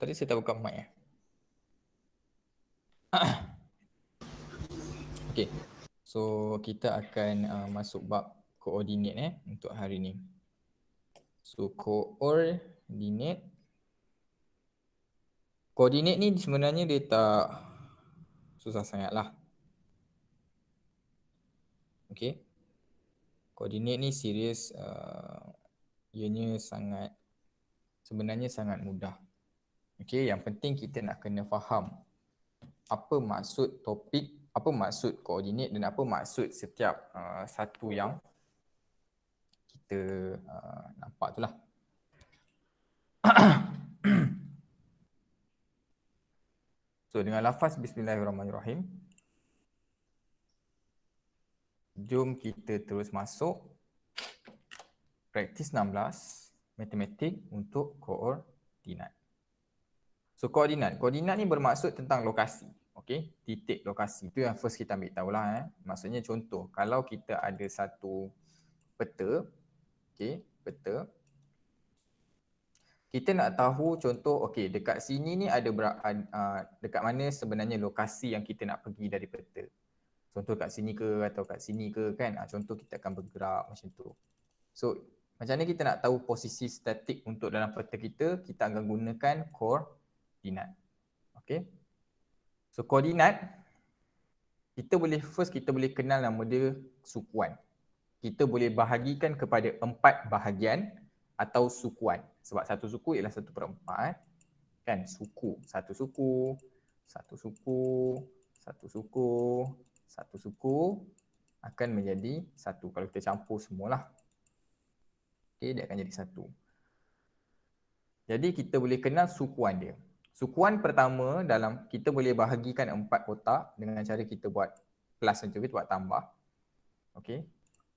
Tadi saya tak buka mic . Okay. So kita akan masuk bab koordinat untuk hari ni. So koordinat ni sebenarnya dia tak susah sangat lah. Okay. Koordinat ni serius, ianya sebenarnya sangat mudah. Okay, yang penting kita nak kena faham apa maksud topik, apa maksud koordinat dan apa maksud setiap satu yang kita nampak tu lah. So dengan lafaz Bismillahirrahmanirrahim, jom kita terus masuk praktis 16 matematik untuk koordinat. So koordinat ni bermaksud tentang lokasi. Okey, titik lokasi. Itu yang first kita ambil tahulah . Maksudnya contoh, kalau kita ada satu peta, okey, peta. Kita nak tahu contoh, okey, dekat sini ni ada dekat mana sebenarnya lokasi yang kita nak pergi dari peta. Contoh kat sini ke atau kat sini ke kan. Contoh kita akan bergerak macam tu. So macam mana kita nak tahu posisi statik untuk dalam peta kita akan gunakan koordinat. Okay. So koordinat, kita boleh kenal nama dia sukuan. Kita boleh bahagikan kepada 4 bahagian atau sukuan. Sebab satu suku ialah 1/4. Kan, suku. Satu suku, satu suku, satu suku, satu suku akan menjadi satu. Kalau kita campur semualah. Okay, dia akan jadi satu. Jadi kita boleh kenal sukuan dia. Sukuan pertama dalam kita boleh bahagikan 4 kotak dengan cara kita buat plus macam tu, kita buat tambah. Okay.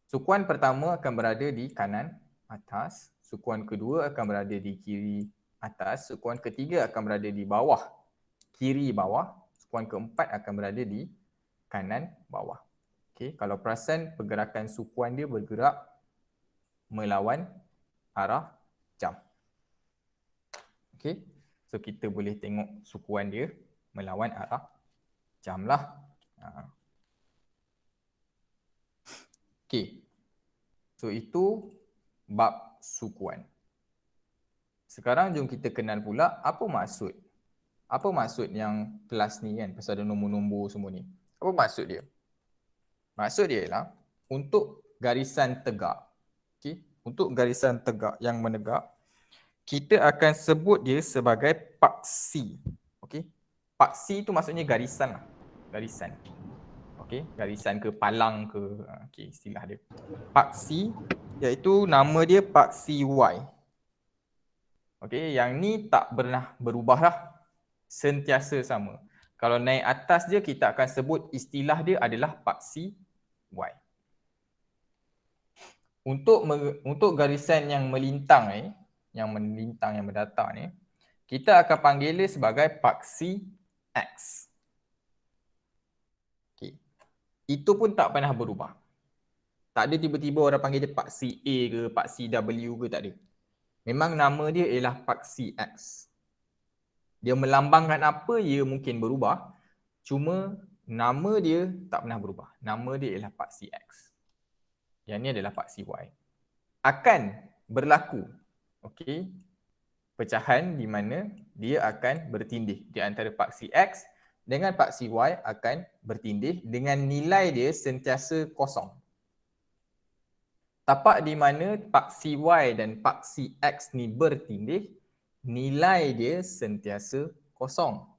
Sukuan pertama akan berada di kanan atas. Sukuan kedua akan berada di kiri atas. Sukuan ketiga akan berada di bawah, kiri bawah. Sukuan keempat akan berada di kanan bawah. Okay. Kalau perasan pergerakan sukuan dia bergerak melawan arah jam. Okay. So kita boleh tengok sukuan dia melawan arah jam lah. Okay. So itu bab sukuan. Sekarang jom kita kenal pula apa maksud. Apa maksud yang plus ni kan, pasal ada nombor-nombor semua ni. Apa maksud dia? Maksud dia ialah untuk garisan tegak. Okay. Untuk garisan tegak yang menegak, kita akan sebut dia sebagai paksi. Okay. Paksi tu maksudnya garisan lah. Garisan. Okay. Garisan ke palang ke, okay, istilah dia. Paksi, iaitu nama dia paksi Y. Okay. Yang ni tak pernah berubah lah. Sentiasa sama. Kalau naik atas dia, kita akan sebut istilah dia adalah paksi Y. Untuk garisan yang melintang yang mendatar ni, kita akan panggil dia sebagai paksi X. Okay. Itu pun tak pernah berubah. Tak ada tiba-tiba orang panggil dia paksi A ke, paksi W ke, tak ada. Memang nama dia ialah paksi X. Dia melambangkan apa, ia mungkin berubah. Cuma nama dia tak pernah berubah. Nama dia ialah paksi X. Yang ni adalah paksi Y. Akan berlaku, okey, pecahan di mana dia akan bertindih di antara paksi X dengan paksi Y akan bertindih dengan nilai dia sentiasa kosong. Tapak di mana paksi Y dan paksi X ni bertindih, nilai dia sentiasa kosong.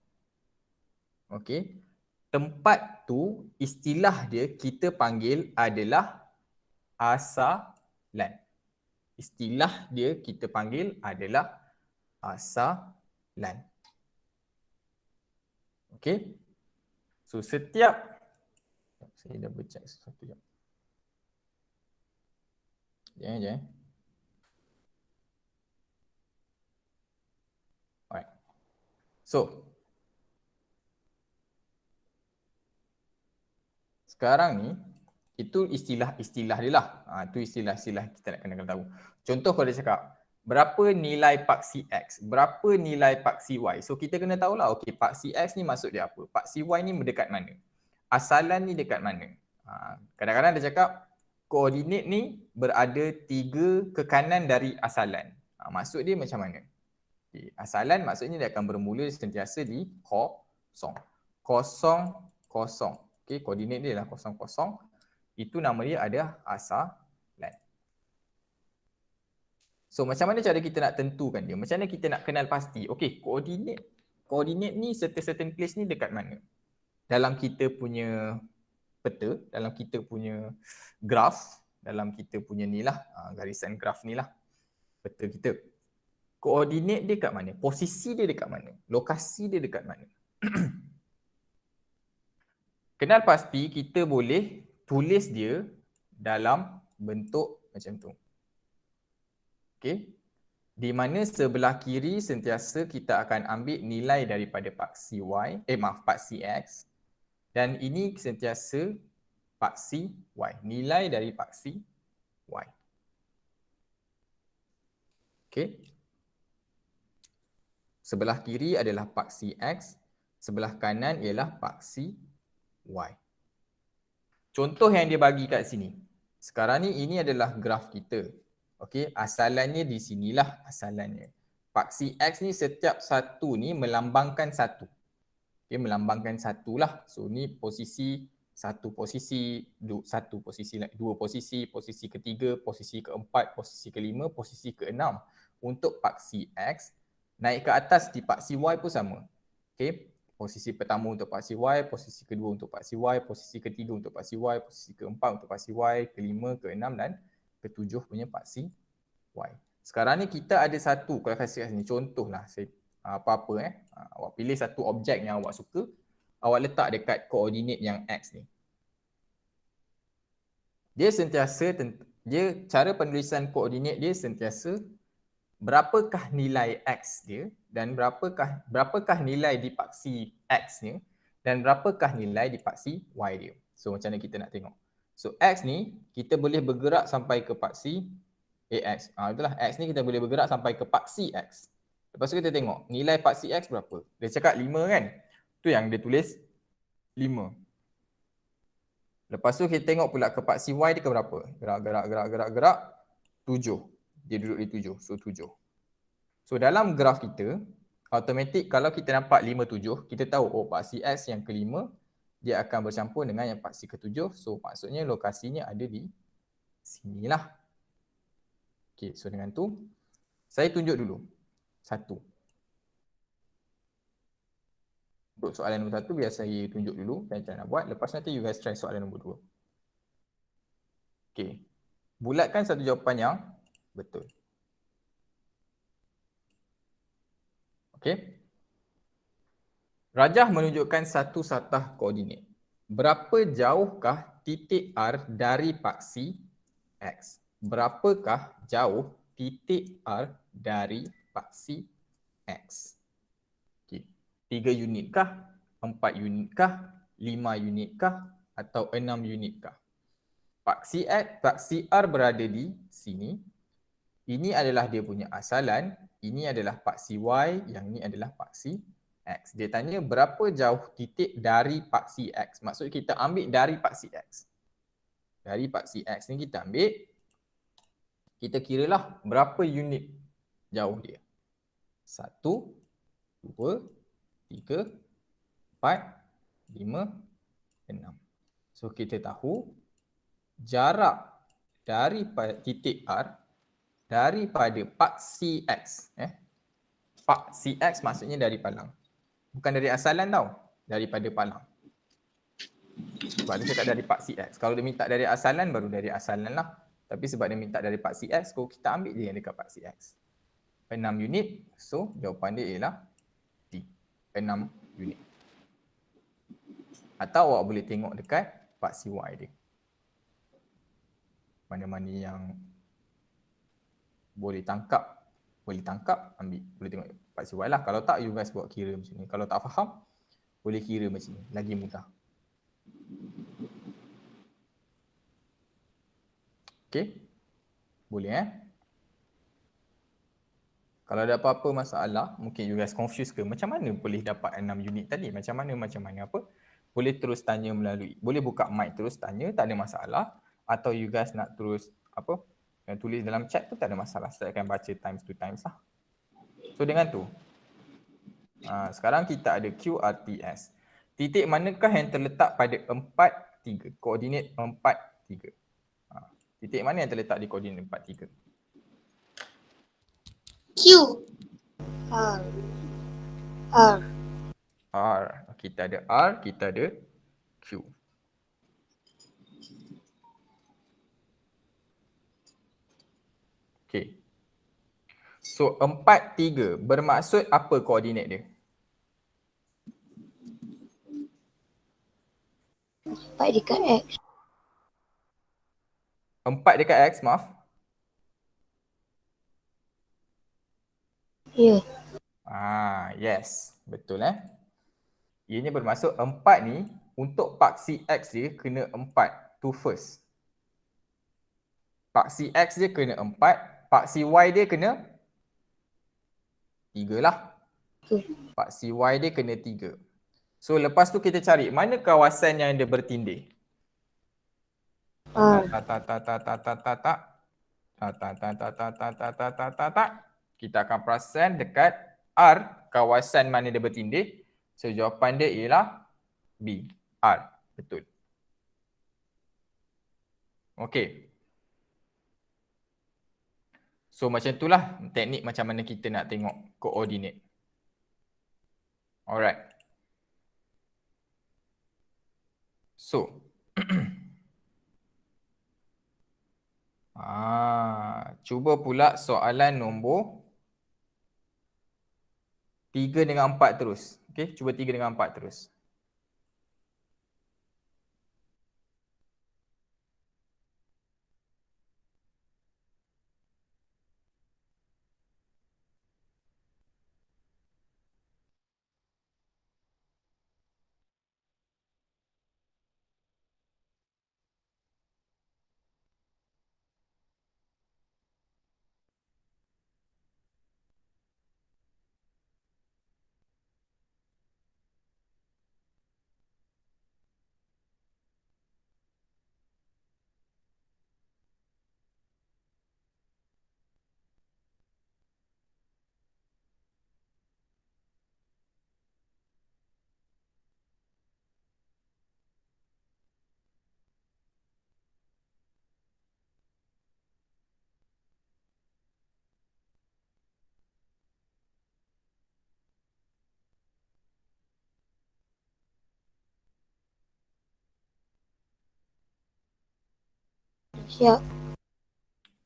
Okey. Tempat tu, istilah dia kita panggil adalah asalan. Istilah dia kita panggil adalah asalan. Okey. So setiap, saya double check sesuatu jap. Jangan. Alright. So sekarang ni, itu istilah-istilah dia lah. Itu istilah-istilah kita nak kena tahu. Contoh kalau dia cakap, berapa nilai paksi X, berapa nilai paksi Y. So kita kena tahulah, okey, paksi X ni maksud dia apa, paksi Y ni dekat mana, asalan ni dekat mana. Kadang-kadang dia cakap koordinat ni berada 3 ke kanan dari asalan. Maksud dia macam mana? Okay. Asalan maksudnya dia akan bermula sentiasa di kosong. Kosong, kosong. Okay, koordinat dia adalah kosong, kosong. Itu nama dia ada asalan. So macam mana cara kita nak tentukan dia? Macam mana kita nak kenal pasti? Okey, koordinat ni certain place ni dekat mana? Dalam kita punya peta, dalam kita punya graf, dalam kita punya ni lah, garisan graf ni lah, peta kita. Koordinat dia kat mana? Posisi dia dekat mana? Lokasi dia dekat mana? Kenal pasti kita boleh tulis dia dalam bentuk macam tu. Okey. Di mana sebelah kiri sentiasa kita akan ambil nilai daripada paksi Y, paksi X, dan ini sentiasa paksi Y, nilai dari paksi Y. Okey. Sebelah kiri adalah paksi X, sebelah kanan ialah paksi Y. Contoh yang dia bagi kat sini. Sekarang ni ini adalah graf kita. Okey, asalannya di sinilah asalannya. Paksi X ni setiap satu ni melambangkan satu. Okey, melambangkan satu lah. So ni posisi, satu posisi, satu posisi, dua posisi, posisi ketiga, posisi keempat, posisi kelima, posisi keenam. Untuk paksi X, naik ke atas di paksi Y pun sama. Okey, posisi pertama untuk paksi Y, posisi kedua untuk paksi Y, posisi ketiga untuk paksi Y, posisi keempat untuk paksi Y, kelima, keenam dan ketujuh punya paksi Y. Sekarang ni kita ada satu, kalau kasih kat sini, contohlah apa-apa awak pilih satu objek yang awak suka, awak letak dekat koordinat yang X ni. Dia sentiasa, cara penulisan koordinat dia sentiasa berapakah nilai X dia dan berapakah nilai di paksi X ni dan berapakah nilai di paksi Y dia. So macam mana kita nak tengok. So X ni kita boleh bergerak sampai ke paksi AX. Itulah X ni kita boleh bergerak sampai ke paksi X. Lepas tu kita tengok nilai paksi X berapa. Dia cakap 5 kan. Tu yang dia tulis 5. Lepas tu kita tengok pula ke paksi Y dia ke berapa. Gerak 7. Dia duduk di 7. So 7. So dalam graf kita, automatik kalau kita nampak 5, 7, kita tahu paksi X yang kelima, dia akan bercampur dengan yang paksi ketujuh. So maksudnya lokasinya ada di sinilah. Okay, so dengan tu, saya tunjuk dulu. Satu. Untuk soalan nombor 1, biar saya tunjuk dulu macam mana nak buat. Lepas nanti you guys try soalan nombor 2. Okay. Bulatkan satu jawapan yang betul. Okay. Rajah menunjukkan satu satah koordinat. Berapa jauhkah titik R dari paksi X? Berapakah jauh titik R dari paksi X? Okay. 3 unitkah? 4 unitkah? 5 unitkah? Atau 6 unitkah? Paksi X, paksi R berada di sini. Ini adalah dia punya asalan. Ini adalah paksi Y. Yang ini adalah paksi X. Dia tanya berapa jauh titik dari paksi X. Maksud kita ambil dari paksi X. Dari paksi X ni kita ambil. Kita kiralah berapa unit jauh dia. 1, 2, 3, 4, 5, 6. So kita tahu jarak dari titik R daripada paksi X. Paksi X maksudnya dari palang. Bukan dari asalan tau. Daripada palang. Sebab dia cakap dari paksi X. Kalau dia minta dari asalan, baru dari asalan lah. Tapi sebab dia minta dari paksi X, kita ambil je yang dekat paksi X. 6 unit. So jawapan dia ialah D. 6 unit. Atau awak boleh tengok dekat paksi Y dia. Mana-mana yang boleh tangkap, ambil. Boleh tengok paksi Y lah. Kalau tak, you guys buat kira macam ni. Kalau tak faham, boleh kira macam ni. Lagi mudah. Okay. Boleh Kalau ada apa-apa masalah, mungkin you guys confused ke macam mana boleh dapat 6 unit tadi, macam mana apa, boleh terus tanya melalui, boleh buka mic terus tanya, tak ada masalah. Atau you guys nak terus apa, tulis dalam chat pun tak ada masalah, saya akan baca times 2 times lah. So dengan tu, sekarang kita ada QRTS. Titik manakah yang terletak pada 4, 3, koordinat 4, 3. Titik mana yang terletak di koordinat 4, 3? Q. R. R. R. Kita ada R, kita ada Q. Okay. So 4, 3 bermaksud apa koordinat dia? 4 dekat X. 4 dekat X, maaf. Ya. Yes. Betul Ianya bermaksud 4 ni untuk paksi X dia kena 4 to first. Paksi X dia kena 4, paksi Y dia kena 3 lah. Paksi Y dia kena 3. So lepas tu kita cari mana kawasan yang dia bertindih. Kita akan perasan dekat R kawasan mana dia bertindih. So jawapan dia ialah B. R. Betul. Okey. So macam itulah teknik macam mana kita nak tengok koordinat. Alright. So cuba pula soalan nombor 3 dengan 4 terus. Okey, cuba 3 dengan 4 terus. Siap.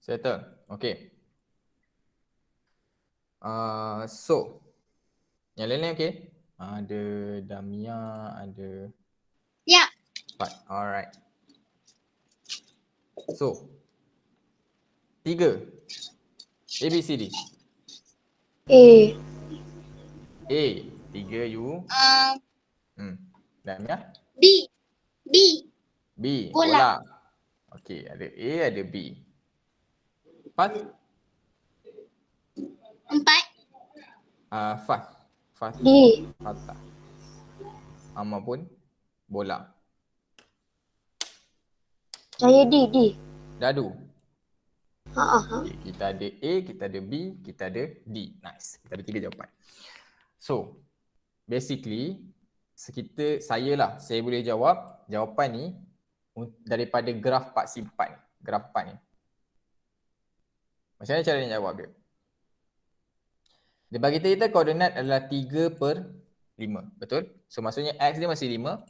Settle. Okey. So yang lain-lain okey? Ada Damia, ada Ya. Alright. So 3 A, B, C, D. A. A 3 you. Damia? B. B. B. Bola. Okey, ada A, ada B. Fat? 4. Fat. D. Fatah. Amma pun bola. Saya D. D. Dadu. Okay, kita ada A, kita ada B, kita ada D. Nice. Kita ada 3 jawapan. So, basically saya boleh jawab jawapan ni daripada graf paksi 4 ni. Graf 4 ni. Macam mana cara nak jawab dia? Dia bagi kita koordinat adalah 3/5. Betul? So maksudnya X dia masih 5.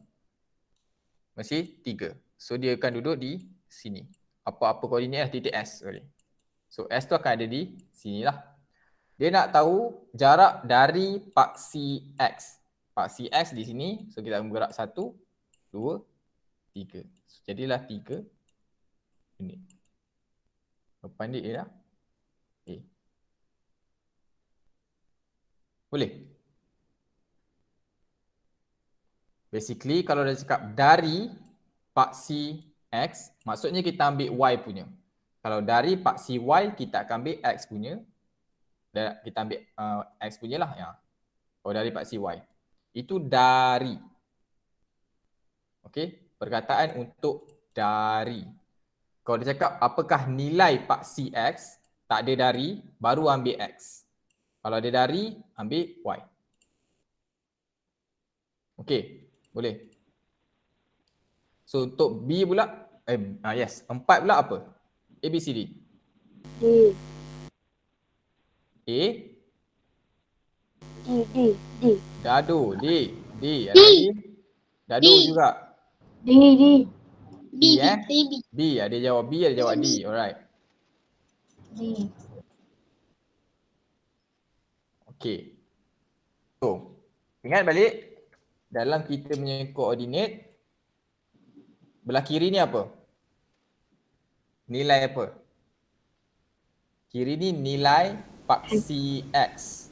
Masih 3. So dia akan duduk di sini. Apa-apa koordinat lah, titik S. Sorry. So S tu akan ada di sini lah. Dia nak tahu jarak dari paksi X. Paksi X di sini. So kita akan bergerak 1, 2, 3. So, jadilah 3 unit. Jawapan dia ialah A. Boleh? Basically kalau dah cakap dari paksi X, maksudnya kita ambil Y punya. Kalau dari paksi Y, kita akan ambil X punya. Kita ambil X punya lah ya. Oh, dari paksi Y. Itu dari. Okey, perkataan untuk dari. Kalau dia cakap apakah nilai paksi X, tak ada dari, baru ambil X. Kalau ada dari, ambil Y. Okey, boleh. So untuk B pula, yes, 4 pula apa? A, B, C, D. D. A, D. D. dadu, D, ada D. lagi? Dadu D. juga. D. D. B B, ada jawab B, ada jawab D. Alright. D. Okay. So, ingat balik dalam kita punya koordinat, belah kiri ni apa? Nilai apa? Kiri ni nilai paksi X.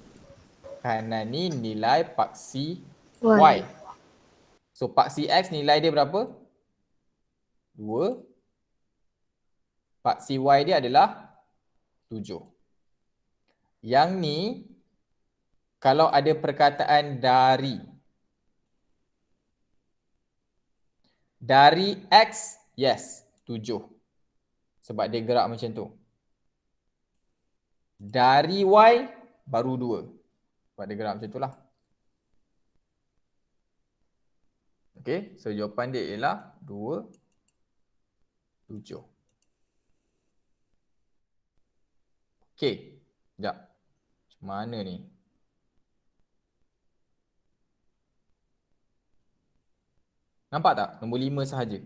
Kanan ni nilai paksi Y. So, paksi X nilai dia berapa? 2. Paksi Y dia adalah 7. Yang ni, kalau ada perkataan dari X, yes, 7. Sebab dia gerak macam tu. Dari Y, baru 2. Sebab dia gerak macam tu lah. Okay, so jawapan dia ialah 2, 7. Okay, sekejap. Macam mana ni? Nampak tak? Nombor 5 sahaja.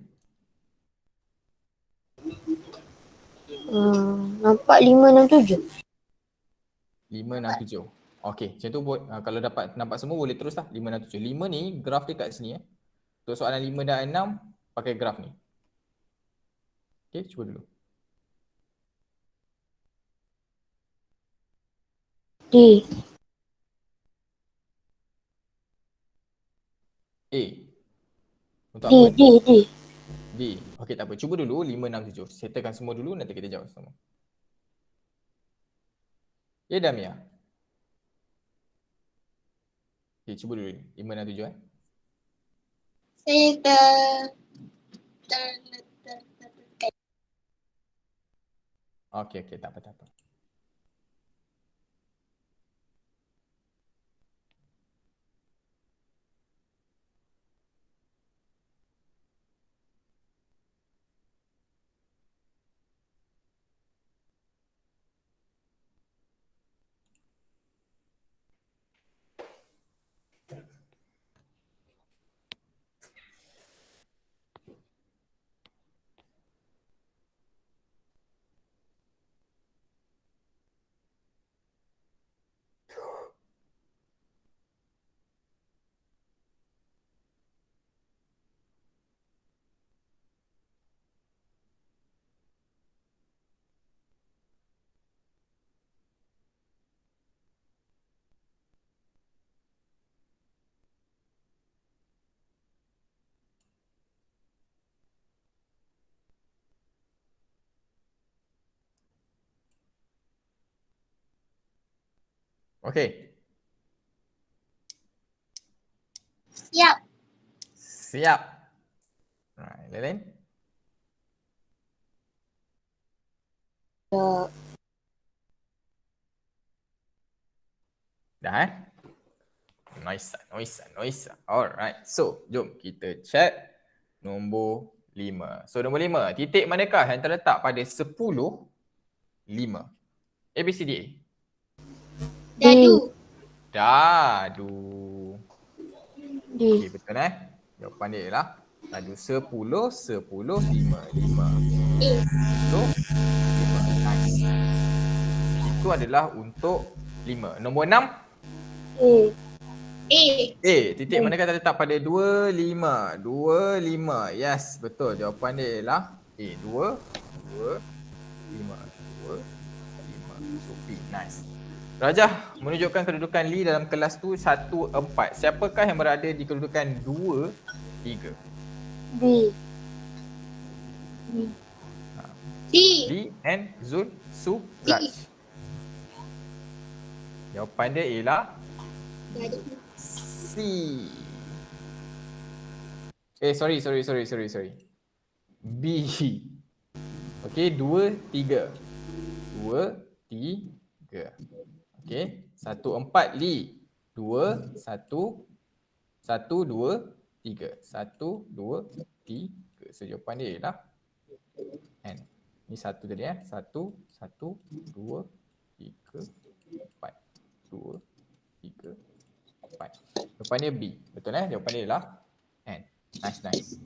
Nampak 5, 6, 7. 5, 6, 7. Okay, macam tu kalau dapat nampak semua boleh terus lah. 5, 6, 7. 5 ni graf dia kat sini. Untuk soalan 5 dan 6, pakai graf ni. Okay, cuba dulu. D. A. Untuk D. apa? D. D. D. Okay, tak apa. Cuba dulu 5, 6, 7. Settlekan semua dulu, nanti kita jawab semua. Ya, Damia? Okay, cuba dulu 5, 6, 7 Saya Okay, tak apa, tak apa. Okay. siap. Siap. Right, lain-lain? Dah Nice. Alright. So, jom kita check nombor 5. So, nombor 5. Titik manakah yang terletak pada 10, 5? A, B, C, D, A. Dadu. D. Okay, betul Jawapan dia ialah dadu 10, 10, 5, 5. 10, 5. Nice. Itu adalah untuk 5. Nombor 6. A. Titik manakah terletak pada 2, 5. 2, 5. Yes, betul. Jawapan dia ialah A. 2, 2, 5. 2, 5. So, B. Nice. Rajah menunjukkan kedudukan Lee dalam kelas tu 1, 4. Siapakah yang berada di kedudukan 2, 3? B. Lee and Zul, Su, Raj. Jawapan dia ialah Jadi. C. Sorry. B. Okey, 2, 3. 2, 3. Okey, 1, 4, Li. 2, 1, 1, 2, 3. 1, 2, 3. So jawapan dia ialah N. Ni 1 tadi 1, 1, 2, 3, 4. 2, 3, 4. Jawapan dia B. Betul Jawapan dia ialah N. Nice.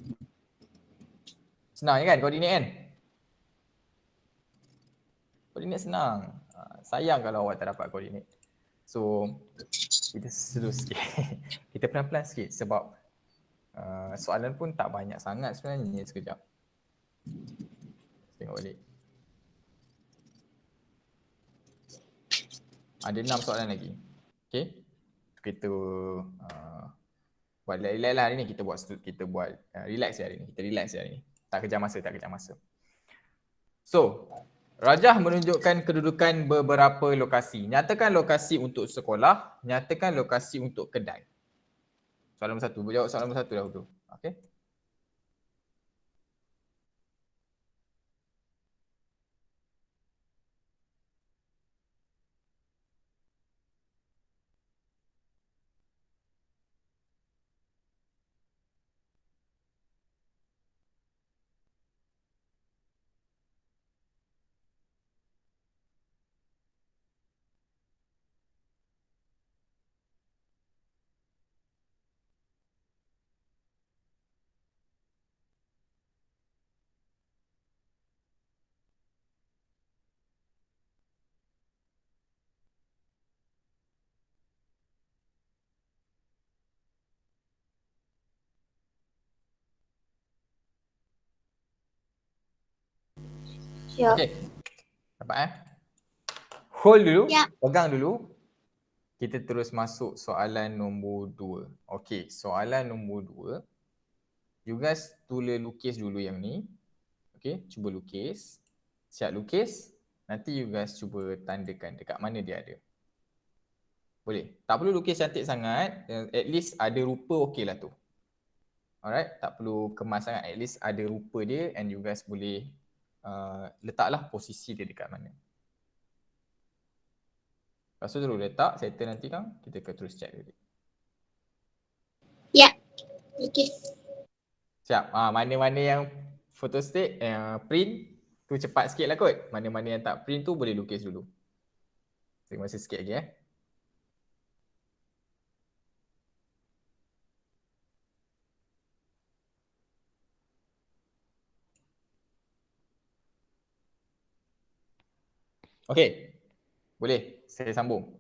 Senang je kan koordinat kan? Koordinat senang. Sayang kalau awak tak dapat koordinat. So, kita slow sikit. Kita pelan-pelan sikit sebab soalan pun tak banyak sangat sebenarnya. Sekejap. Tengok balik. Ada 6 soalan lagi. Okay. Kita buat relax lah hari ni. Kita buat relax je hari ni. Kita relax je hari ni. Tak kejar masa. So, rajah menunjukkan kedudukan beberapa lokasi. Nyatakan lokasi untuk sekolah, nyatakan lokasi untuk kedai. Soalan nombor 1. Jawab soalan nombor 1 dahulu. Okay. Siap. Okay. Dapat Hold dulu. Ya. Pegang dulu. Kita terus masuk soalan nombor 2. Okay. Soalan nombor 2. You guys tulis lukis dulu yang ni. Okay. Cuba lukis. Siap lukis. Nanti you guys cuba tandakan dekat mana dia ada. Boleh. Tak perlu lukis cantik sangat. At least ada rupa okey lah tu. Alright. Tak perlu kemas sangat. At least ada rupa dia and you guys boleh letaklah posisi dia dekat mana. Lepas tu terus letak, settle nanti kan, kita akan terus check dulu. Ya. Okay. Siap. Mana-mana yang photostat, print tu cepat sikit lah kot. Mana-mana yang tak print tu boleh lukis dulu. Terima kasih sikit lagi Okay. Boleh. Saya sambung.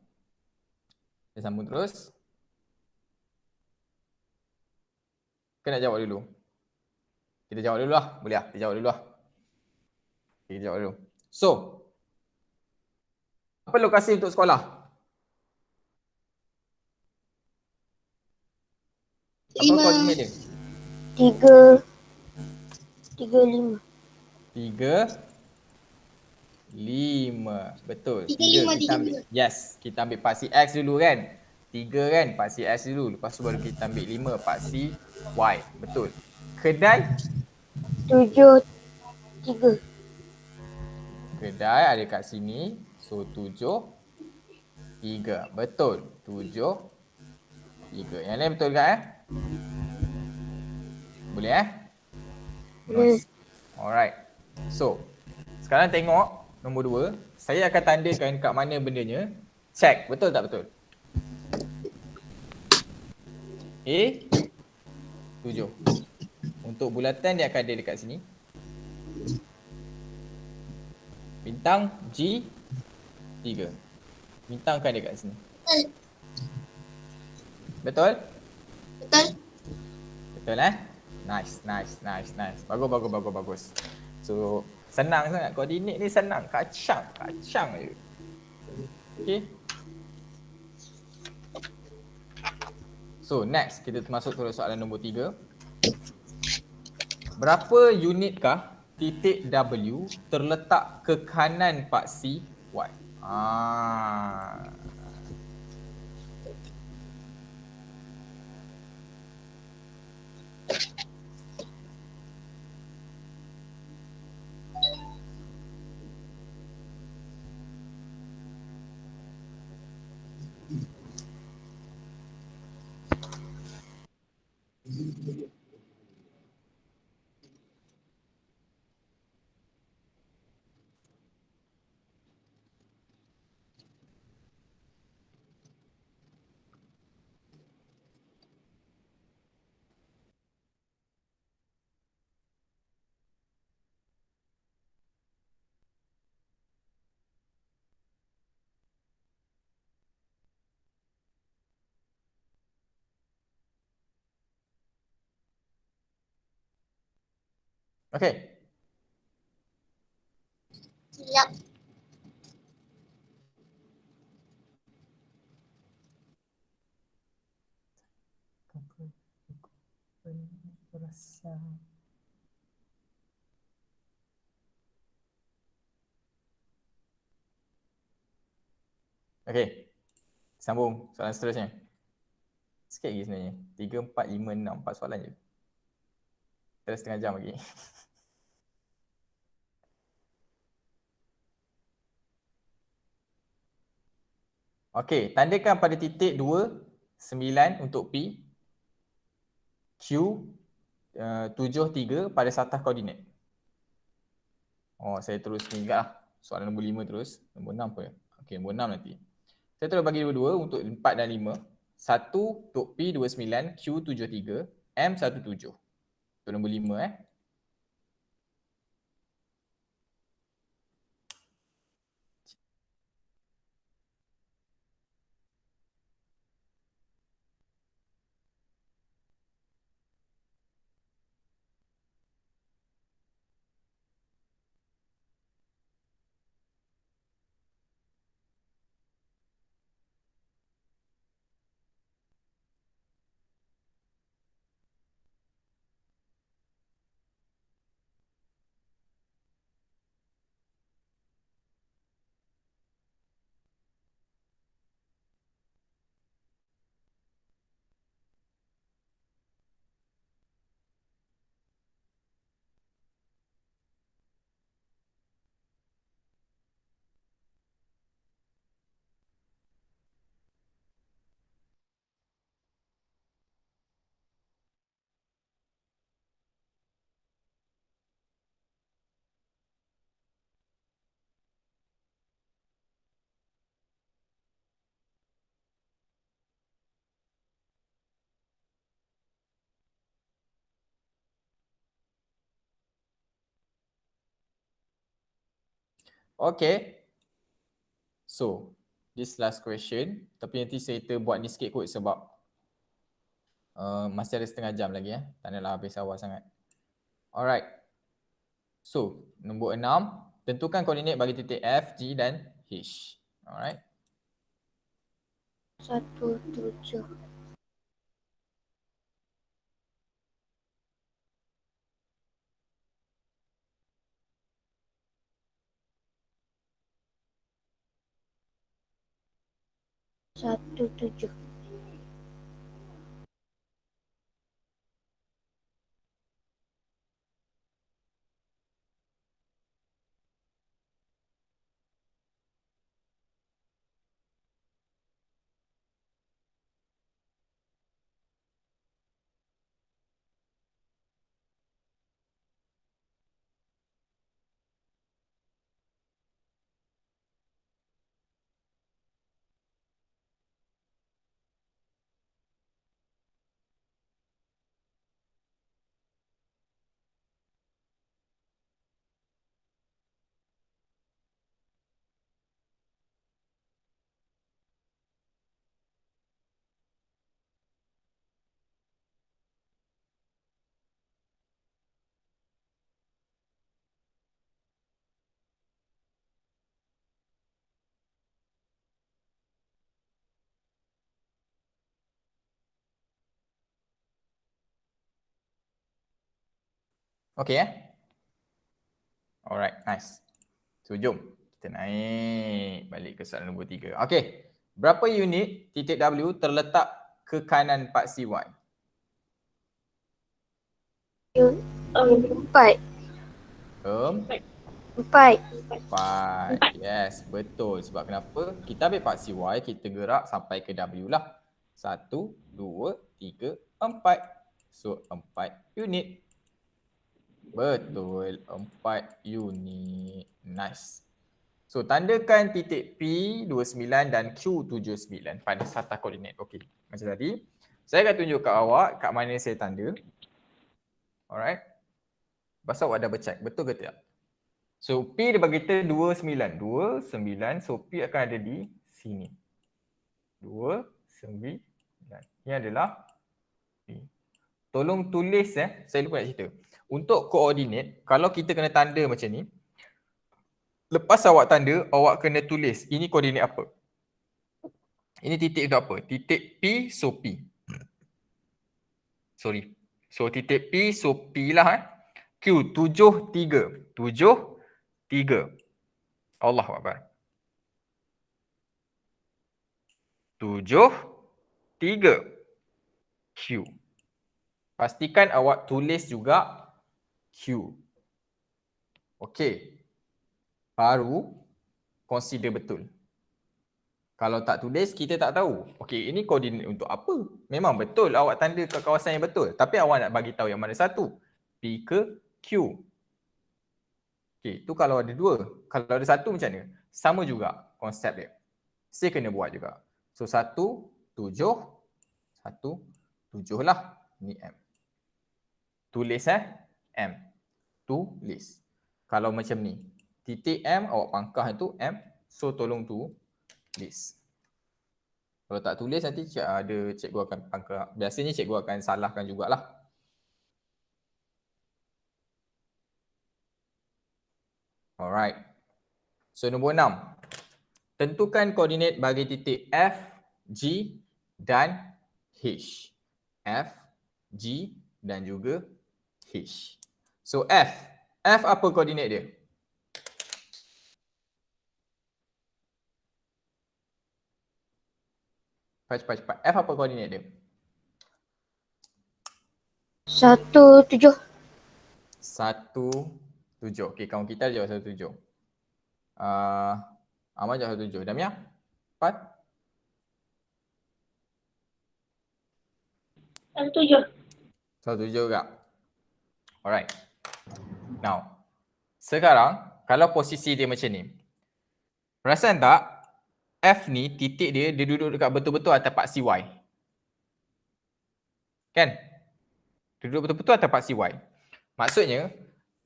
Saya sambung terus. Kena jawab dulu. Kita jawab dulu lah. Boleh lah. Kita jawab dulu lah. Kita jawab dulu. So, apa lokasi untuk sekolah? Apa koordinat dia? 3, 5. 3, 5. Betul. 3, 5, kita ambil, yes, kita ambil paksi X dulu kan. 3 kan, paksi X dulu. Lepas tu baru kita ambil 5, paksi Y. Betul. Kedai? 7, 3. Kedai ada kat sini. So 7, 3. Betul. 7, 3. Yang lain betul tak Boleh Boleh. Alright. So, sekarang tengok nombor 2. Saya akan tandakan kat mana bendanya. Check. Betul tak betul? A 7. Untuk bulatan dia akan ada dekat sini. Bintang G 3. Bintang akan ada dekat sini. Betul? Betul. Betul Nice. Bagus. So, senang sangat. Koordinat ni senang. Kacang je. Okay. So, next. Kita masuk terus soalan nombor 3. Berapa unitkah titik W terletak ke kanan paksi Y? Okey. Siap. Okey. Sambung soalan seterusnya. Sikit lagi sebenarnya. 3, 4, 5, 6. 4 soalan je. Kita dah setengah jam lagi. Okey, tandakan pada titik 2, 9 untuk P, Q, 7, 3 pada satah koordinat. Oh, saya terus ni juga lah. Soalan nombor 5 terus. Nombor 6 apa ya? Okey, nombor 6 nanti. Saya terus bagi dua-dua untuk 4 dan 5. 1 untuk P 29, Q 73, M 17. Untuk nombor 5 Okay. So, this last question. Tapi nanti saya buat ni sikit kot sebab masih ada setengah jam lagi Tak naklah habis awal sangat. Alright. So, nombor 6. Tentukan koordinat bagi titik F, G dan H. Alright. 1, 7. Satu, 7. Okay Alright, nice. So, jom kita naik balik ke soalan nombor 3. Okay. Berapa unit titik W terletak ke kanan part CY? 4. 4. 4. Yes, betul. Sebab kenapa? Kita ambil part CY, kita gerak sampai ke W lah. 1, 2, 3, 4. So, 4 unit. Betul, 4 unit. Nice. So, tandakan titik P29 dan Q79 pada satah koordinat. Okey, macam tadi. Saya akan tunjuk kat awak kat mana saya tanda. Alright. Pasal awak dah bercheck, betul ke tidak? So, P dia bagi kita 29. 29, so P akan ada di sini. 29. Ini adalah P. Tolong tulis saya lupa nak cerita. Untuk koordinat, kalau kita kena tanda macam ni, lepas awak tanda, awak kena tulis ini koordinat apa. Ini titik itu apa? Titik P, so P. Sorry. So titik P, so P lah Q, 7, 3. 7, 3. Allahu Akbar. 7, 3. Q. Pastikan awak tulis juga Q. Okey. Baru consider betul. Kalau tak tulis, kita tak tahu. Okey, ini koordinat untuk apa? Memang betul awak tanda ke kawasan yang betul. Tapi awak nak bagi tahu yang mana satu? P ke Q? Okey, tu kalau ada dua. Kalau ada satu macam mana? Sama juga konsep dia. Saya kena buat juga. So 1, 7, 1, 7 lah. Ni M. Tulis M. Tulis. Kalau macam ni, titik M awak pangkah itu M. So tolong tulis. Kalau tak tulis nanti ada cikgu akan pangkah. Biasanya cikgu akan salahkan jugalah. Alright. So nombor 6. Tentukan koordinat bagi titik F, G dan H. F, G dan juga H. So F. F apa koordinat dia? Cepat. F apa koordinat dia? 1, 7. 1, 7. Okey, kawan kita jawab 1, 7. Amal jawab 1, 7. Damia? 4? 1, 7. 1, 7 juga. Alright. Now, sekarang kalau posisi dia macam ni. Perasan tak? F ni titik dia duduk dekat betul-betul atas paksi Y. Kan? Duduk betul-betul atas paksi Y. Maksudnya,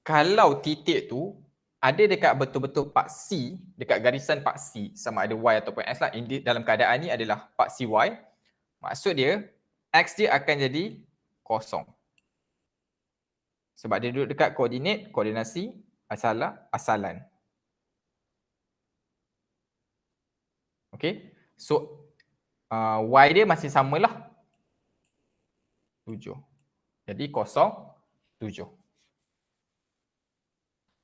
kalau titik tu ada dekat betul-betul paksi, dekat garisan paksi sama ada Y ataupun X lah. Dalam keadaan ni adalah paksi Y. Maksud dia, X dia akan jadi kosong. Sebab dia duduk dekat koordinasi asalan. Okay. So, Y dia masih samalah. 7. Jadi kosong, 7.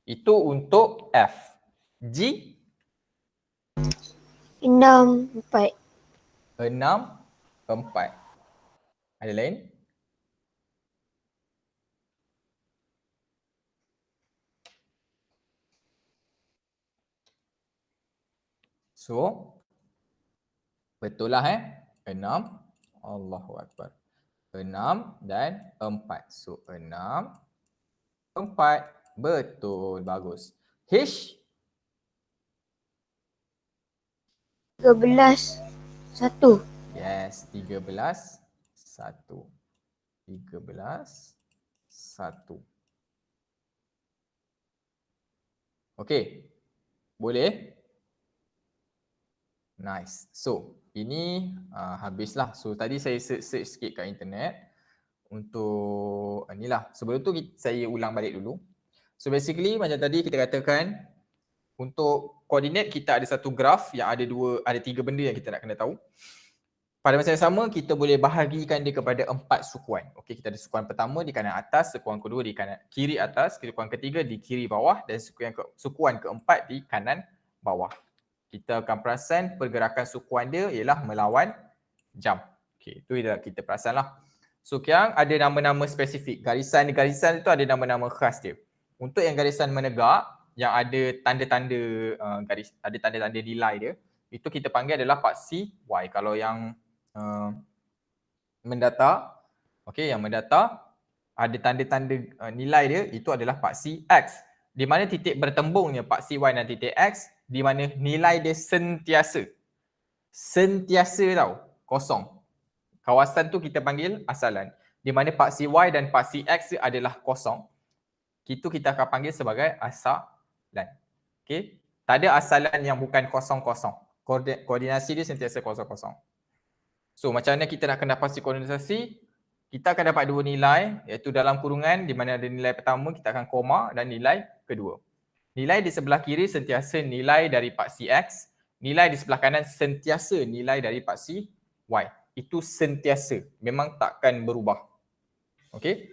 Itu untuk F. G? 6, 4. 6, 4. Ada lain? So, betul lah 6. Allahu Akbar. 6 dan 4. So, 6, 4. Betul. Bagus. H? 13, 1. Yes. 13, 1. 13, 1. Okey. Boleh? Nice. So, ini habislah. So, tadi saya search sikit kat internet untuk inilah. Sebelum tu saya ulang balik dulu. So, basically macam tadi kita katakan untuk koordinat kita ada satu graf yang ada 3 benda yang kita nak kena tahu. Pada masa yang sama, kita boleh bahagikan dia kepada 4 sukuan. Okey, kita ada sukuan pertama di kanan atas, sukuan kedua di kanan kiri atas, sukuan ketiga di kiri bawah dan sukuan keempat di kanan bawah. Kita akan perasan pergerakan sukuan dia ialah melawan jam. Okey, itu kita perasanlah. So, sekarang ada nama-nama spesifik. Garisan itu ada nama-nama khas dia. Untuk yang garisan menegak, yang ada tanda-tanda ada tanda-tanda nilai dia, itu kita panggil adalah paksi Y. Kalau yang mendatar, okey, yang mendatar ada tanda-tanda nilai dia, itu adalah paksi X. Di mana titik bertembungnya paksi Y dan titik X, di mana nilai dia sentiasa. Sentiasa tau, kosong. Kawasan tu kita panggil asalan. Di mana paksi Y dan paksi X adalah kosong. Itu kita akan panggil sebagai asalan. Okey. Tak ada asalan yang bukan kosong-kosong. Koordinasi dia sentiasa kosong-kosong. So macam mana kita nak kenal pasti koordinasi? kita akan dapat dua nilai iaitu dalam kurungan di mana ada nilai pertama kita akan koma dan nilai kedua. Nilai di sebelah kiri sentiasa nilai dari paksi X, nilai di sebelah kanan sentiasa nilai dari paksi Y. Itu sentiasa, memang takkan berubah. Okay.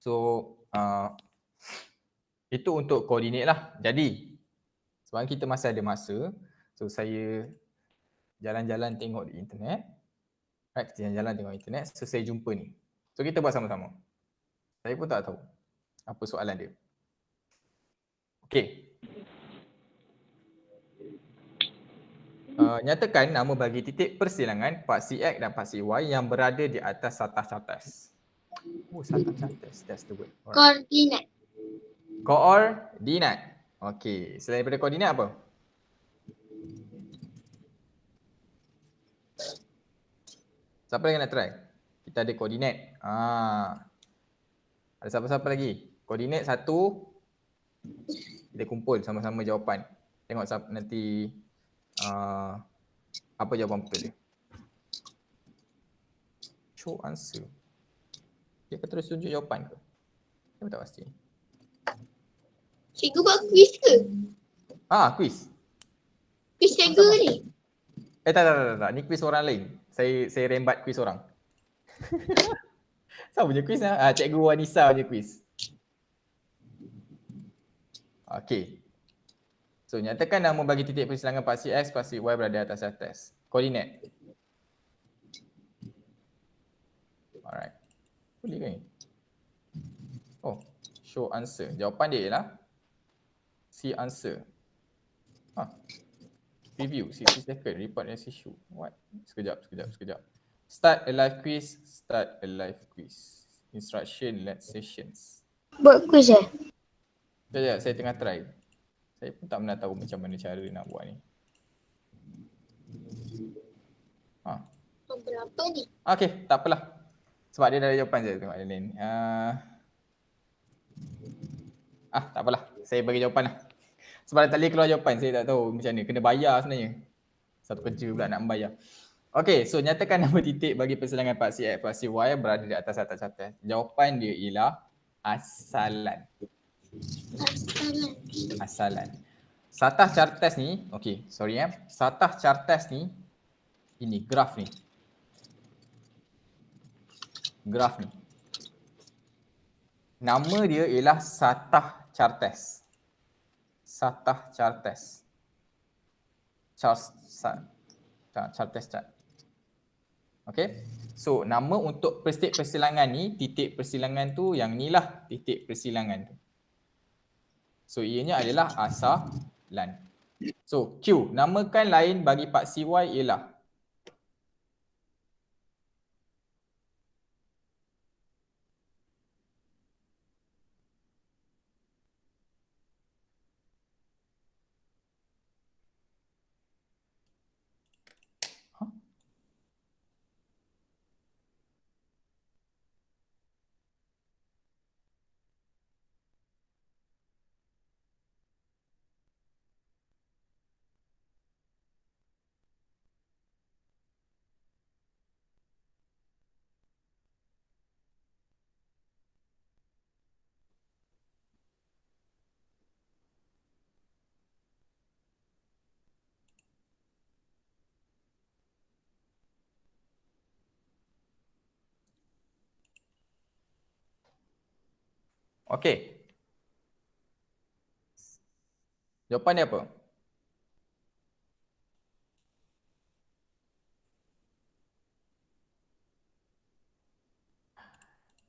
So, itu untuk koordinat lah. Jadi, sebab kita masih ada masa, so saya jalan-jalan tengok di internet. Right, jalan-jalan tengok internet, so saya jumpa ni. So kita buat sama-sama. Saya pun tak tahu apa soalan dia. Okay. Nyatakan nama bagi titik persilangan paksi X dan paksi Y yang berada di atas satah cartas. Oh, satah cartas, that's the word. Alright. Koordinat. Koordinat. Okay, selain daripada koordinat apa? Siapa lagi nak try? Kita ada koordinat. Ada siapa-siapa lagi? Koordinat satu. Kita kumpul sama-sama jawapan. Tengok nanti apa jawapan betul dia. Show answer. Dia akan terus tunjuk jawapan ke? Saya tak pasti. Cikgu buat quiz ke? Quiz. Quiz cikgu ni. Tak. Ni quiz orang lain. Saya rembat quiz orang. Siapa punya quiz lah? Cikgu Wanisa punya quiz. Okay. So, nyatakan nama bagi titik persilangan paksi X, paksi Y berada atas atas. Koordinat. Alright. Boleh ke ni? Oh, show answer. Jawapan dia ialah see answer. Review, 60 second, report as issue. What? Sekejap. Start a live quiz. Instruction, let sessions. Buat quiz Sekejap, saya tengah try. Saya pun tak pernah tahu macam mana cara nak buat ni. Berapa ni? Okay, tak apalah. Sebab dia dah ada jawapan saya tengok dia lain. Tak apalah. Saya bagi jawapan lah. Sebab tak boleh keluar jawapan, saya tak tahu macam mana. Kena bayar sebenarnya. Satu kerja pula nak membayar. Okay, so nyatakan nama titik bagi persilangan paksi X, paksi Y berada di atas atas atas. Jawapan dia ialah asalan. Asalan. Satah cartas ni, okay, sorry Satah cartas ni, ini graf ni. Graf ni. Nama dia ialah satah cartas. Satah cartas. Cartas chart. Okay. So, nama untuk titik persilangan ni, titik persilangan tu yang ni lah titik persilangan tu. So, ianya adalah asalan. So, Q. Namakan lain bagi paksi Y ialah okey. Jawapan dia apa?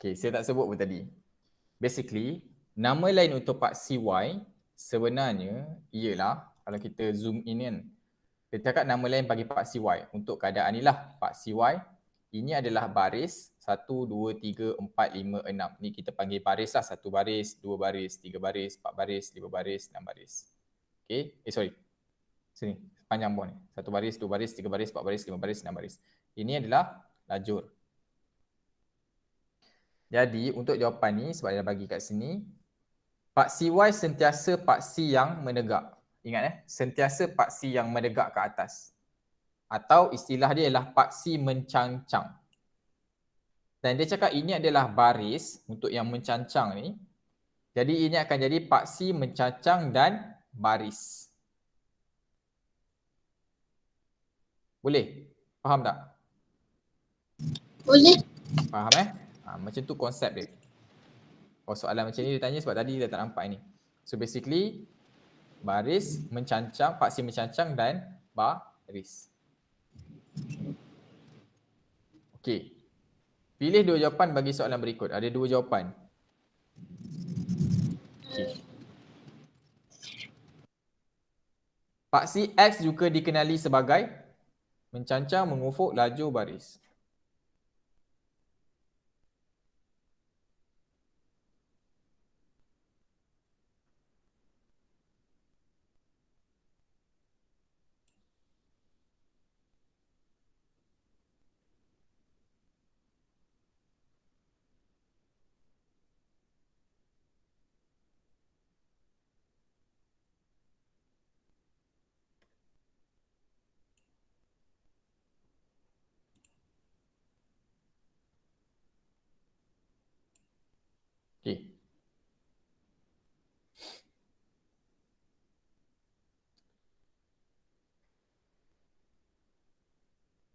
Okay, saya tak sebut pun tadi. Basically, nama lain untuk paksi Y sebenarnya ialah, kalau kita zoom in kan, kita cakap nama lain bagi paksi Y. Untuk keadaan ni lah, paksi Y, ini adalah baris 1, 2, 3, 4, 5, 6. Ni kita panggil baris lah, 1 baris, 2 baris, 3 baris, 4 baris, 5 baris, 6 baris. Okay, sorry. Sini, panjang bawah ni. 1 baris, 2 baris, 3 baris, 4 baris, 5 baris, 6 baris. Ini adalah lajur. Jadi untuk jawapan ni, sebab dia bagi kat sini, paksi Y sentiasa paksi yang menegak. Ingat sentiasa paksi yang menegak ke atas. Atau istilah dia ialah paksi mencangcang. Dan dia cakap ini adalah baris untuk yang mencancang ni. Jadi ini akan jadi paksi mencancang dan baris. Boleh? Faham tak? Boleh. Faham macam tu konsep dia. Kalau soalan macam ni dia tanya sebab tadi dia tak nampak ni. So basically baris mencancang, paksi mencancang dan baris. Okey. Pilih dua jawapan bagi soalan berikut. Ada dua jawapan. Okey. Paksi X juga dikenali sebagai mencancang, mengufuk, laju, baris.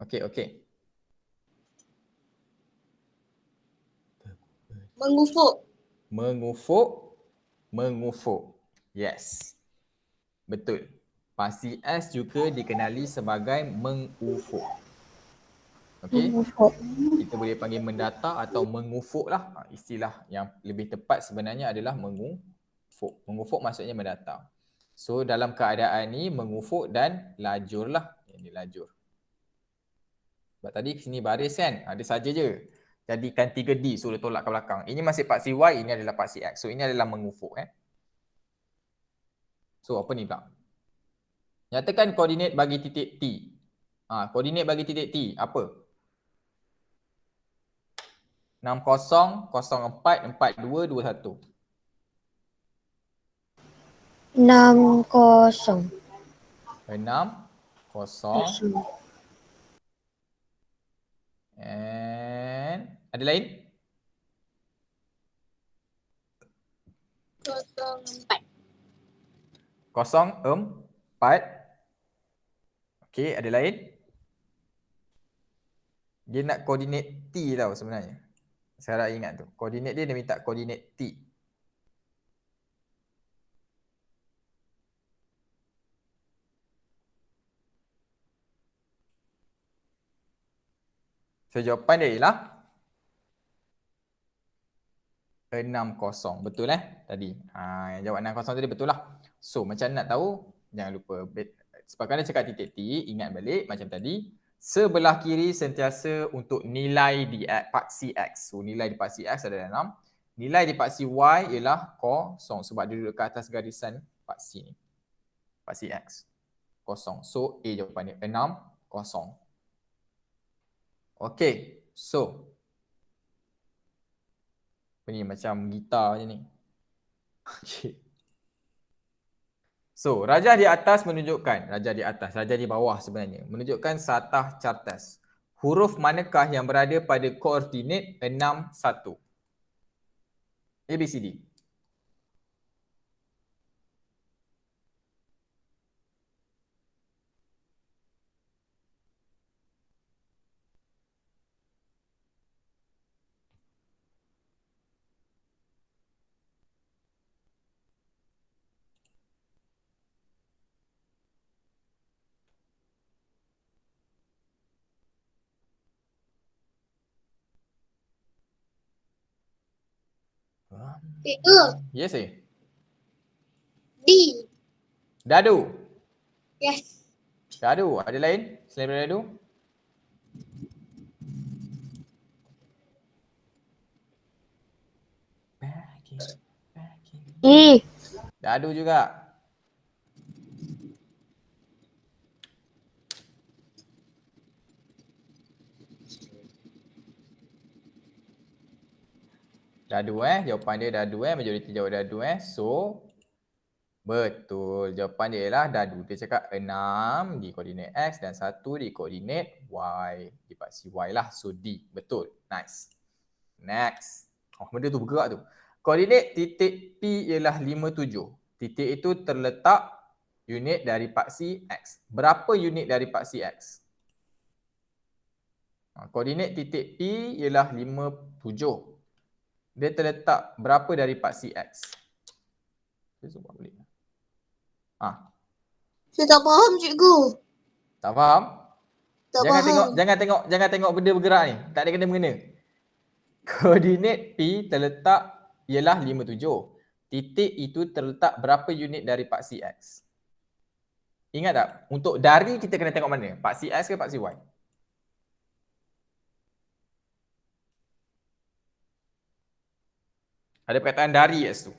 Okey. Okey. Mengufuk. Mengufuk. Yes. Betul. Paksi S juga dikenali sebagai mengufuk. Okey. Mengufuk. Kita boleh panggil mendata atau mengufuk lah. Istilah yang lebih tepat sebenarnya adalah mengufuk. Mengufuk maksudnya mendata. So dalam keadaan ni mengufuk dan lajur lah. Ini lajur. Sebab tadi sini baris kan. Ada saja je. Jadikan 3D suruh tolak ke belakang. Ini masih paksi Y, ini adalah paksi X. So ini adalah mengufuk. So apa ni pula? Nyatakan koordinat bagi titik T. Koordinat bagi titik T apa? 60, 04, 42, 21. 60. 60. And ada lain? 04. 04. Okey, ada lain? Dia nak koordinat T tau sebenarnya. Saya harap ingat tu. Koordinat dia minta koordinat T. So jawapan dia ialah 60. Betul tadi. Yang jawab 60 tadi betul lah. So macam nak tahu, jangan lupa. Sebab dia cakap titik T, ingat balik macam tadi. Sebelah kiri sentiasa untuk nilai di paksi X. So nilai di paksi X adalah 6. Nilai di paksi Y ialah 0 sebab dia duduk ke atas garisan paksi ni. Paksi X. 0. So A jawapan dia 60. Okay. So apa ni macam gitar je ni. Okay. So, rajah di atas menunjukkan, rajah di bawah sebenarnya, menunjukkan satah cartas. Huruf manakah yang berada pada koordinat 61? A, B, C, D. Yes, D. Dadu. Yes. Dadu. Ada lain selain daripada dadu? E. Dadu juga. Dadu jawapan dia dadu majoriti jawab dadu So betul. Jawapan dia ialah dadu. Dia cakap 6 di koordinat X dan 1 di koordinat Y. Di paksi Y lah. So D. Betul. Nice. Next. Oh, benda tu bergerak tu. Koordinat titik P ialah 57. Titik itu terletak unit dari paksi X. Berapa unit dari paksi X? Koordinat titik P ialah 57. Dia terletak berapa dari paksi X? Saya buat balik. Saya tak faham cikgu. Tak faham? Tak Jangan faham. tengok benda bergerak ni. Tak ada kena-mengena. Koordinat P terletak ialah 57. Titik itu terletak berapa unit dari paksi X? Ingat tak? Untuk dari kita kena tengok mana? Paksi X ke paksi Y? Ada perkataan dari kat situ.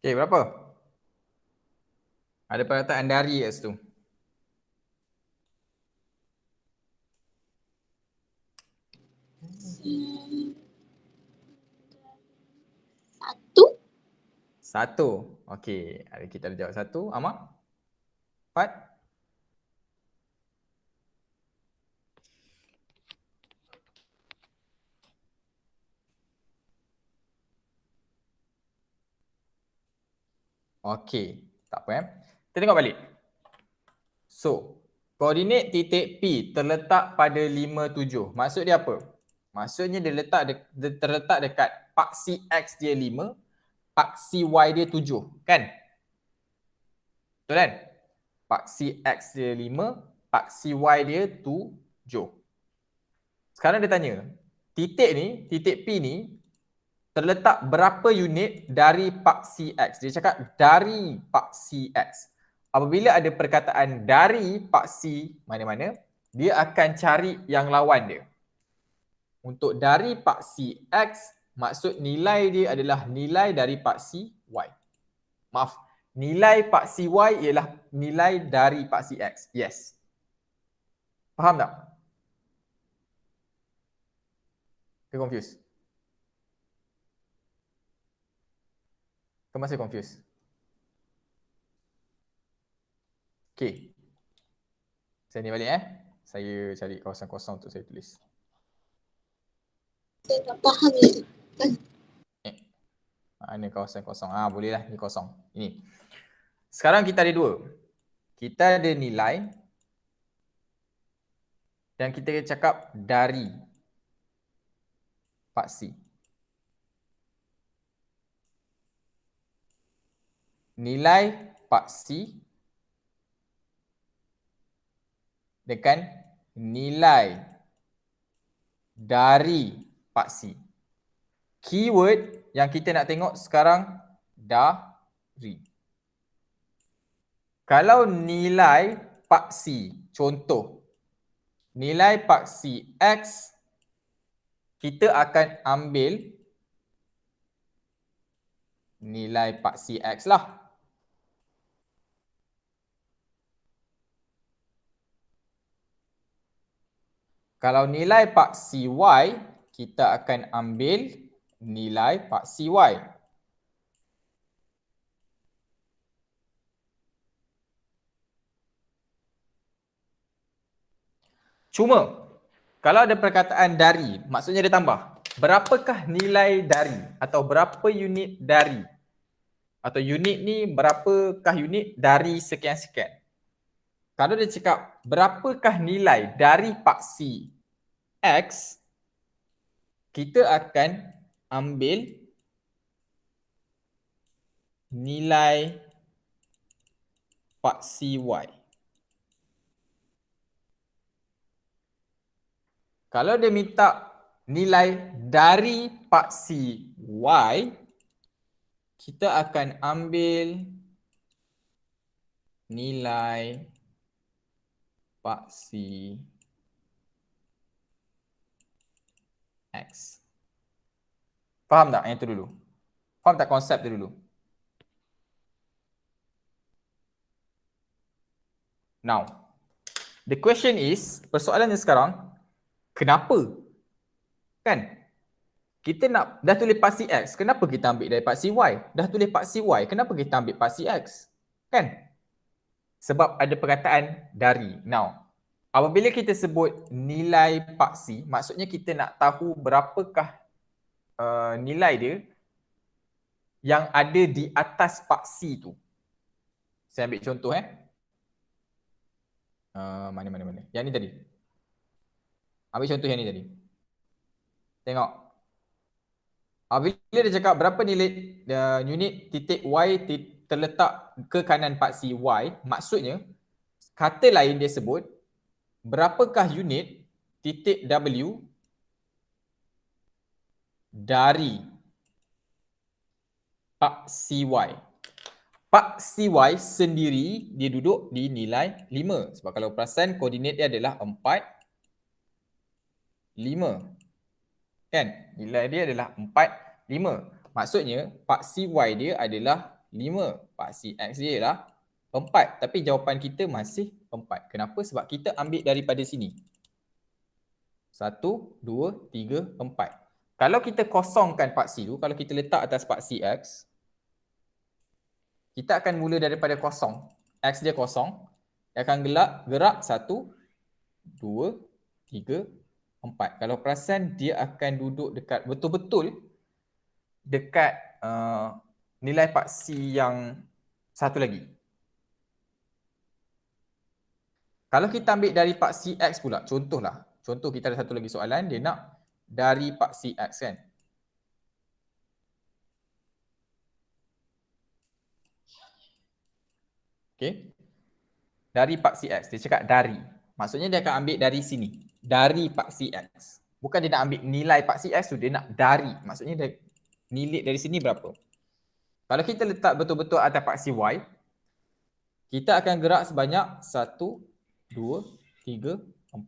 Okay, berapa? Ada perkataan dari kat situ. Satu. 1. Okey, kita ada jawab 1. Amak? 4? Okey, tak apa Kita tengok balik. So, koordinat titik P terletak pada 57. Maksud dia apa? Maksudnya dia terletak dekat paksi X dia 5, paksi Y dia 7, kan? Betul kan? Paksi X dia 5, paksi Y dia 7. Sekarang dia tanya, titik P ni terletak berapa unit dari paksi X? Dia cakap dari paksi X. Apabila ada perkataan dari paksi mana-mana, dia akan cari yang lawan dia. Untuk dari paksi X, maksud nilai dia adalah nilai dari paksi Y. Maaf, nilai paksi Y ialah nilai dari paksi X. Yes. Faham tak? Ke confused? Ke masih confused? Okay. Saya ni balik Saya cari kawasan kosong untuk saya tulis. Saya tak faham itu. Ini kawasan kosong. Bolehlah ni kosong. Ini. Sekarang kita ada 2. Kita ada nilai dan kita cakap dari paksi. Nilai paksi dengan nilai dari paksi. Keyword yang kita nak tengok sekarang dari. Kalau nilai paksi, contoh nilai paksi X, kita akan ambil nilai paksi X lah. Kalau nilai paksi Y, kita akan ambil nilai paksi Y. Cuma, Kalau ada perkataan dari, maksudnya dia tambah. Berapakah nilai dari atau berapa unit dari? Atau unit ni berapakah unit dari sekian-sekian? Kalau dia cakap berapakah nilai dari paksi X, kita akan ambil nilai paksi Y. Kalau dia minta nilai dari paksi Y, kita akan ambil nilai paksi X. Faham tak yang tu dulu? Faham tak konsep tu dulu? Now, the question is, persoalannya sekarang, kenapa? Kan? Kita nak, dah tulis paksi X, kenapa kita ambil dari paksi Y? Dah tulis paksi Y, kenapa kita ambil paksi X? Kan? Sebab ada perkataan dari. Now, apabila kita sebut nilai paksi, maksudnya kita nak tahu berapakah nilai dia yang ada di atas paksi tu. Saya ambil contoh mana. Yang ni tadi. Ambil contoh yang ni tadi. Tengok. Apabila dia cakap berapa nilai unit titik Y terletak ke kanan paksi Y, maksudnya kata lain dia sebut berapakah unit titik W dari paksi Y. Paksi Y sendiri dia duduk di nilai 5. Sebab kalau perasan koordinat dia adalah 4, 5. Kan? Nilai dia adalah 4, 5. Maksudnya paksi Y dia adalah 5. Paksi X dia adalah 4. Tapi jawapan kita masih 4. Kenapa? Sebab kita ambil daripada sini. 1, 2, 3, 4. Kalau kita kosongkan paksi tu, kalau kita letak atas paksi X, kita akan mula daripada kosong. X dia kosong. Dia akan gerak 1, 2, 3, 4. Kalau perasan dia akan duduk dekat betul-betul dekat nilai paksi yang satu lagi. Kalau kita ambil dari paksi X pula, contohlah. Contoh kita ada satu lagi soalan, dia nak dari paksi X kan. Okay. Dari paksi X, dia cakap dari. Maksudnya dia akan ambil dari sini. Dari paksi X. Bukan dia nak ambil nilai paksi X tu, dia nak dari. Maksudnya dia nilai dari sini berapa. Kalau kita letak betul-betul atas paksi Y, kita akan gerak sebanyak 1, 2, 3, 4,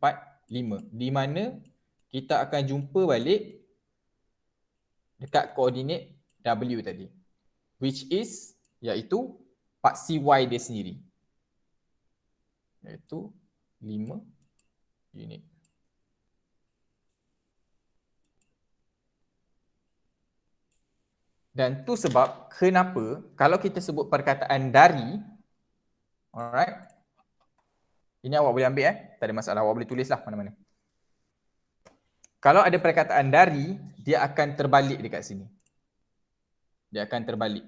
5. Di mana kita akan jumpa balik dekat koordinat W tadi. Which is, iaitu paksi Y dia sendiri. Iaitu 5 unit. Dan tu sebab kenapa kalau kita sebut perkataan dari, alright, ini awak boleh ambil tak ada masalah, awak boleh tulislah mana-mana. Kalau ada perkataan dari, dia akan terbalik dekat sini. Dia akan terbalik.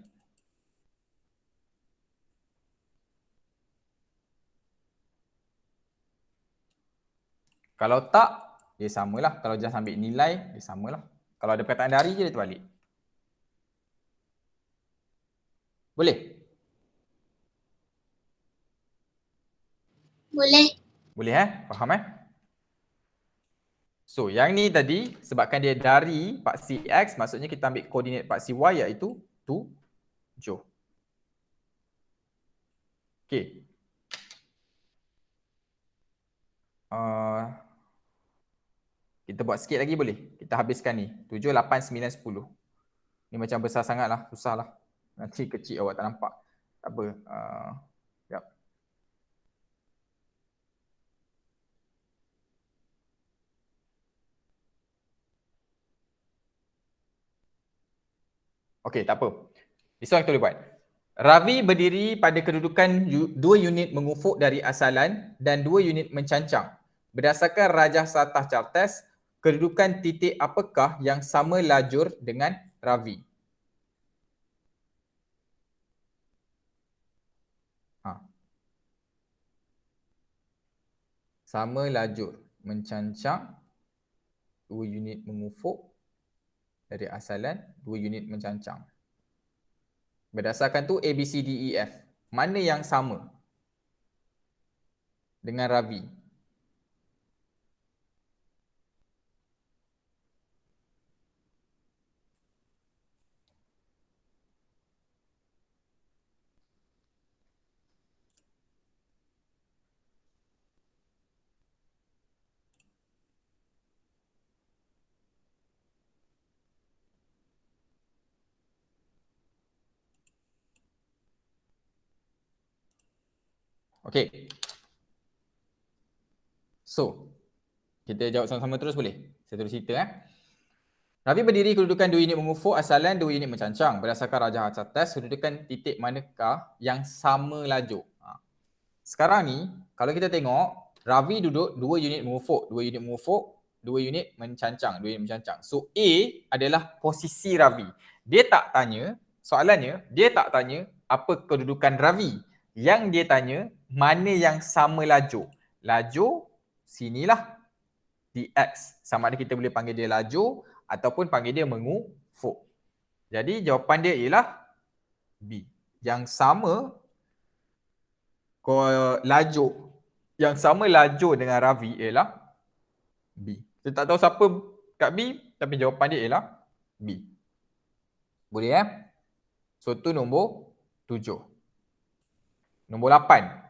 Kalau tak, dia samalah. Kalau just ambil nilai, dia samalah. Kalau ada perkataan dari je, dia terbalik. Boleh? Boleh. Boleh Faham So, yang ni tadi, sebabkan dia dari paksi X, maksudnya kita ambil koordinat paksi Y iaitu 7. Okay. Kita buat sikit lagi boleh? Kita habiskan ni. 7, 8, 9, 10. Ni macam besar sangat lah. Susah lah. Nanti kecil awak tak nampak. Tak apa. Sekejap. Okey, tak apa. This one kita boleh buat. Ravi berdiri pada kedudukan 2 unit mengufuk dari asalan dan 2 unit mencancang. Berdasarkan rajah satah Chartes, kedudukan titik apakah yang sama lajur dengan Ravi? Sama lajur, mencancang, 2 unit mengufuk dari asalan, 2 unit mencancang. Berdasarkan tu A, B, C, D, E, F. Mana yang sama dengan Ravi? Okey. So, kita jawab sama-sama terus boleh? Saya terus cerita Ravi berdiri kedudukan 2 unit mengufuk asalan, 2 unit mencancang. Berdasarkan rajah Chartes, kedudukan titik manakah yang sama lajur? Sekarang ni, kalau kita tengok, Ravi duduk 2 unit mengufuk, 2 unit mengufuk, 2 unit mencancang, 2 unit mencancang. So A adalah posisi Ravi. Dia tak tanya, soalannya, dia tak tanya apa kedudukan Ravi. Yang dia tanya, mana yang sama lajur. Lajur, sinilah dx. Sama ada kita boleh panggil dia lajur ataupun panggil dia mengufuk. Jadi jawapan dia ialah B. Yang sama lajur, yang sama lajur dengan Ravi ialah B. Saya tak tahu siapa kat B, tapi jawapan dia ialah B. Boleh So tu nombor 7. Nombor 8.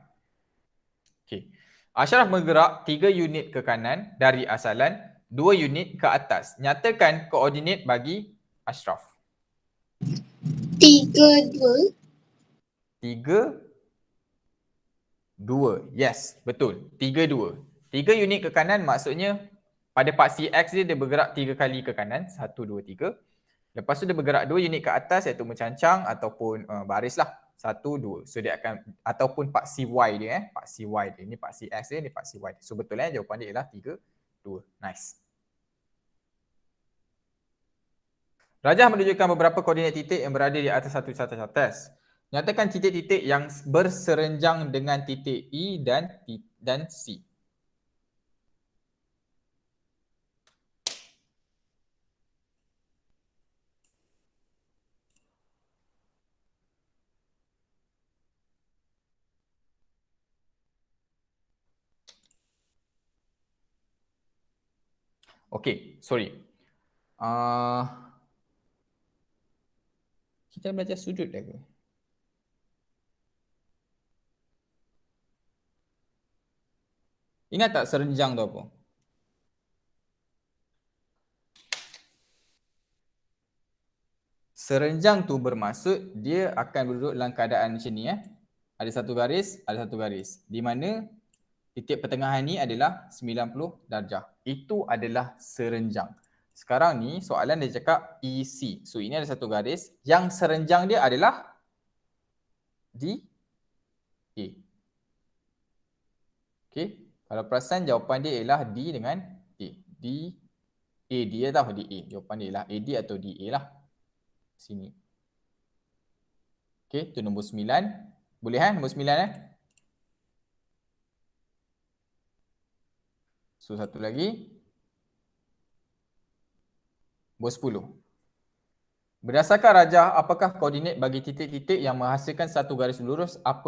Okay. Ashraf bergerak 3 unit ke kanan dari asalan, 2 unit ke atas. Nyatakan koordinat bagi Ashraf. 3, 2. 3, 2. Yes, betul. 3, 2. 3 unit ke kanan maksudnya pada paksi X dia bergerak 3 kali ke kanan. 1, 2, 3. Lepas tu dia bergerak 2 unit ke atas iaitu mencancang ataupun baris lah. 1, 2. So dia akan, ataupun paksi Y dia paksi Y dia. Ini paksi X dia, ini paksi Y dia. So betul jawapan dia ialah 3, 2. Nice. Rajah menunjukkan beberapa koordinat titik yang berada di atas satu satah Chartes. Nyatakan titik-titik yang berserenjang dengan titik E dan C. Okay, sorry. Kita belajar sudut dah ke? Ingat tak serenjang tu apa? Serenjang tu bermaksud dia akan duduk dalam keadaan macam ni Ada satu garis, ada satu garis. Di mana titik pertengahan ni adalah 90 darjah. Itu adalah serenjang. Sekarang ni soalan dia cakap EC. So ini ada satu garis. Yang serenjang dia adalah di A. Okay. Kalau perasan jawapan dia ialah D dengan A. D, A, dia tahu D, A. Jawapan dia ialah AD atau DA lah. Sini. Okay, tu nombor 9. Boleh nombor 9 So satu lagi. Nombor 10. Berdasarkan rajah, apakah koordinat bagi titik-titik yang menghasilkan satu garis lurus apabila